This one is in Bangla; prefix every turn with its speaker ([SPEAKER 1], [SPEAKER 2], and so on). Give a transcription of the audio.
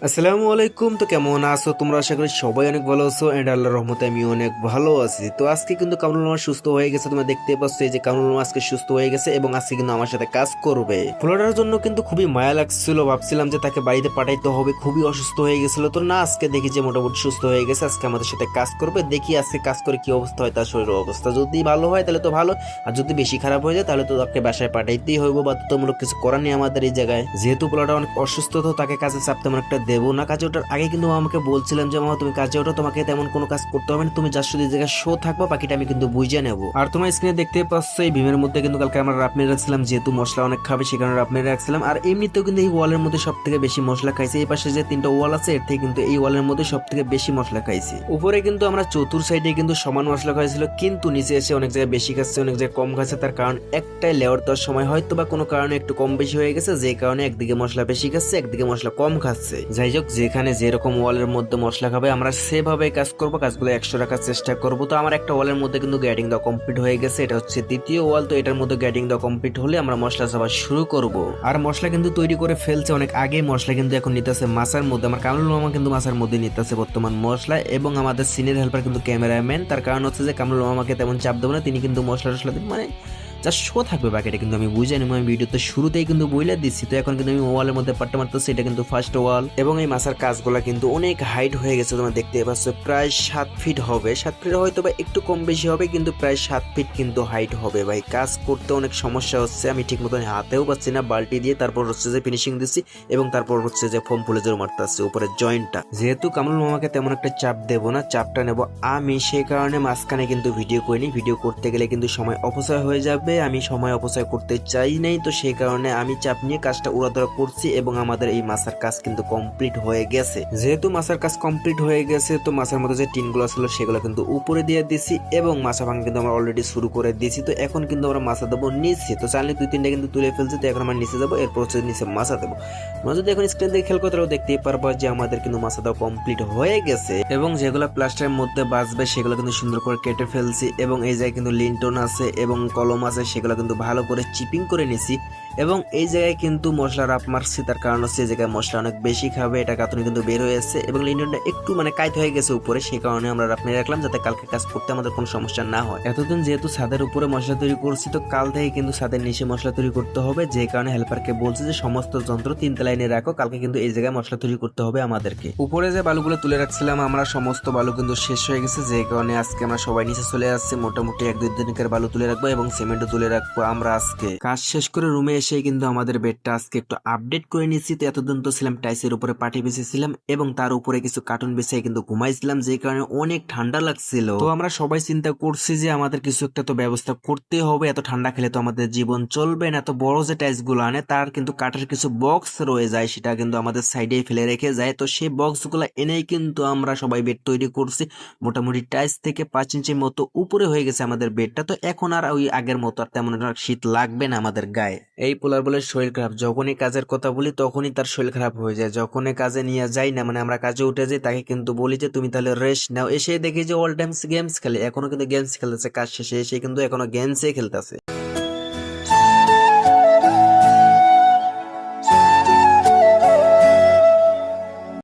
[SPEAKER 1] আসসালামু আলাইকুম। তো কেমন আছো তোমরা? আশা করি সবাই অনেক ভালো আছো এন্ড আল্লাহর রহমতে আমি অনেক ভালো আছি। তো আজকে কিন্তু কামরুল মামা সুস্থ হয়ে গেছে, তোমরা দেখতে পাচ্ছ এই যে কামরুল মামা আজকে সুস্থ হয়ে গেছে এবং আজকে কিন্তু আমার সাথে কাজ করবে। ফ্লোরার জন্য কিন্তু খুবই মায়া লাগছিল, ভাবছিলাম যে তাকে বাড়িতে পাঠাইতে হবে, খুবই অসুস্থ হয়ে গেছিল। তো না, আজকে দেখি যে মোটামুটি সুস্থ হয়ে গেছে, আজকে আমাদের সাথে কাজ করবে। দেখি আজকে কাজ করে কি অবস্থা হয়, তার শরীরের অবস্থা যদি ভালো হয় তাহলে তো ভালো, আর যদি বেশি খারাপ হয়ে যায় তাহলে তো তাকে বাসায় পাঠাইতেই হইব, বাধ্যতামূলক কিছু করার নেই আমাদের এই জায়গায়। যেহেতু পোলাটা অনেক অসুস্থ, তো তাকে কাজে চাপ তেমন একটা দেবো না। কাজে ওঠার আগে কিন্তু আমাকে বলছিলাম যে মামা তুমি কাজে ওঠো, তোমাকে তেমন কোনো কাজ করতে হবে না, তুমি জাস্ট শুধু এই জায়গায় শো থাকবো, বাকিটা আমি কিন্তু বুঝে নেবো। আর তোমার স্ক্রিনে দেখতে পাচ্ছ এই ভীমের মধ্যে কিন্তু কালকে আমরা রাপ মেরে রাখছিলাম, যেহেতু মশলা অনেক খাবে সে কারণে রাপ মেরে রাখছিলাম। আর এমনিতেও কিন্তু এই ওয়ালের মধ্যে সব থেকে বেশি মশলা খাইছে, এই পাশে যে তিনটা ওয়াল আছে এর থেকে কিন্তু এই ওয়ালের মধ্যে সব থেকে বেশি মশলা খাইছে। উপরে কিন্তু আমরা চতুর সাইডে কিন্তু সমান মশলা খাইছিল, কিন্তু নিচে এসে অনেক জায়গায় বেশি খাচ্ছে, অনেক জায়গায় কম খাচ্ছে। তার কারণ একটাই, লেয়ার দেওয়ার সময় হয়তো বা কোনো কারণে একটু কম বেশি হয়ে গেছে, যে কারণে একদিকে মশলা বেশি খাচ্ছে একদিকে মশলা কম খাচ্ছে। যাই হোক, যেখানে যেরকম ওয়ালের মধ্যে মশলা খাবে আমরা সেভাবে কাজ করব, কাজগুলো 100 রাখার চেষ্টা করব। তো আমার একটা ওয়ালের মধ্যে কিন্তু গ্যাডিং দেওয়া কমপ্লিট হয়ে গেছে, এটা হচ্ছে দ্বিতীয় ওয়াল। তো এটার মধ্যে গ্যাডিং দেওয়া কমপ্লিট হলে আমরা মশলা চাপা শুরু করব। আর মশলা কিন্তু তৈরি করে ফেলছে অনেক আগে, মশলা কিন্তু এখন নিতেছে মাছার মধ্যে। আমার কামরুল মামা কিন্তু মাছার মধ্যে নিতেছে বর্তমান মশলা, এবং আমাদের সিনিয়র হেল্পার কিন্তু ক্যামেরাম্যান। তার কারণ হচ্ছে যে কামরুল মামাকে তেমন চাপ দেবো না, তিনি কিন্তু মশলা টসলা মানে যা শো থাকবে বাকিটা কিন্তু আমি বুঝে নিব। আমি ভিডিওতে শুরুতেই কিন্তু বইলে দিচ্ছি। তো এখন কিন্তু আমি ওয়ালের মধ্যে পাট্টা মারতেছি, এটা কিন্তু ফার্স্ট ওয়াল, এবং এই মাছার কাজগুলা কিন্তু অনেক হাইট হয়ে গেছে, তোমরা দেখতে পাচ্ছ প্রায় 7 ফিট হবে। 7 ফিট হয়তো বা একটু কম বেশি হবে, কিন্তু প্রায় 7 ফিট কিন্তু হাইট হবে। ভাই কাজ করতে অনেক সমস্যা হচ্ছে, আমি ঠিক মতন হাতেও পাচ্ছি না, বাল্টি দিয়ে তারপর হচ্ছে যে ফিনিশিং দিচ্ছি, এবং তারপর হচ্ছে যে ফোম ফুলে জোর মারতে আসছে উপরের জয়েন্টটা। যেহেতু কামরুল মামাকে তেমন একটা চাপ দেবো না, চাপটা নেব আমি, সেই কারণে মাঝখানে কিন্তু ভিডিও করিনি। ভিডিও করতে গেলে কিন্তু সময় অপচয় হয়ে যাবে, আমি সময় অপচয় করতে চাই নাই। তো সেই কারণে আমি চাপ নিয়ে কাজটা উড়াধরা করছি, এবং আমাদের এই মাছের কাজ কিন্তু কমপ্লিট হয়ে গেছে। যেহেতু মাছের কাজ কমপ্লিট হয়ে গেছে, তো মাছের মধ্যে যে টিনগুলো ছিল সেগুলো কিন্তু উপরে দিয়ে দিছি, এবং মাছা ভাঙা কিন্তু আমরা অলরেডি শুরু করে দিয়েছি। তো এখন কিন্তু আমরা মাছা দেবো নিচে, তো চাইলে 2-3টা কিন্তু তুলে ফেলছি। তো এখন আমরা নিচে যাবো, এরপর হচ্ছে নিচে মাছা দেবো। আমরা যদি এখন স্ক্রিন থেকে খেয়াল করতে দেখতেই পারবো যে আমাদের কিন্তু মাছা দেওয়া কমপ্লিট হয়ে গেছে, এবং যেগুলো প্লাস্টারের মধ্যে বাঁচবে সেগুলো কিন্তু সুন্দর করে কেটে ফেলছি, এবং এই জায়গায় কিন্তু লিন্টন আছে এবং কলম আছে, সেগুলো কিন্তু ভালো করে চিপিং করে নিছি। এবং এই জায়গায় কিন্তু মশলা রাপ মারছি, তার কারণ হচ্ছে এই জায়গায় মশলা অনেক বেশি খাবে, এটা গাঁথনি কিন্তু বের হয়ে এসেছে, এবং লিন্টনটা একটু মানে কাইট হয়ে গেছে উপরে, সেই কারণে আমরা রাপ মেরে রাখলাম যাতে কালকে কাজ করতে আমাদের কোনো সমস্যা না হয়। এতদিন যেহেতু ছাদের উপরে মশলা তৈরি করছি, তো কাল থেকে কিন্তু ছাদের নিচে মশলা তৈরি করতে হবে, যে কারণে হেল্পারকে বলছে যে সমস্ত যন্ত্র 3 তলায় নিয়ে রাখো, কালকে কিন্তু এই জায়গায় মশলা তৈরি করতে হবে আমাদেরকে। উপরে যে বালুগুলো তুলে রাখছিলাম আমরা, সমস্ত বালু কিন্তু শেষ হয়ে গেছে, যে কারণে আজকে আমরা সবাই নিচে চলে আসছি। মোটামুটি 1-2 দিনের বালু তুলে রাখবো এবং সিমেন্টও তুলে রাখবো আমরা। আজকে কাজ শেষ করে রুমে এসে কিন্তু আমাদের বেডটা আজকে একটু আপডেট করে নিচ্ছি। তো এতদিন তো ছিলাম টাইসের উপরে পাটি বিছিয়েছিলাম, এবং তার উপরে কিছু কার্টুন বিছিয়ে কিন্তু ঘুমাইছিলাম, যে কারণে অনেক ঠান্ডা লাগছিল। তো আমরা সবাই চিন্তা করছি যে আমাদের কিছু একটা তো ব্যবস্থা করতে হবে, এত ঠান্ডা খেলে তো আমাদের জীবন চলবে না। এত বড় যে টাইলস গুলো আনে তার কিন্তু কাঠের কিছু বক্স রয়ে যায়, সেটা কিন্তু আমাদের সাইডে ফেলে রেখে যায়। তো সেই বক্স গুলো এনেই কিন্তু আমরা সবাই বেড তৈরি করছি। মোটামুটি টাইলস থেকে 5 ইঞ্চির মতো উপরে হয়ে গেছে আমাদের বেডটা। তো এখন আর ওই আগের মতো আর তেমন শীত লাগবে না আমাদের গায়ে। এই পোলার বলে শরীর খারাপ, যখনই কাজের কথা বলি তখনই তার শরীর খারাপ হয়ে যায়। যখনই কাজে নিয়ে যাই না, মানে আমরা কাজে উঠে যাই, তাকে কিন্তু বলি যে তুমি তাহলে রেস্ট নাও। এসে দেখি যে অল টাইমস গেমস খেলে, এখনো কিন্তু গেমস খেলতেছে, কাজ শেষে এসে কিন্তু এখনো গেমসে খেলতেছে।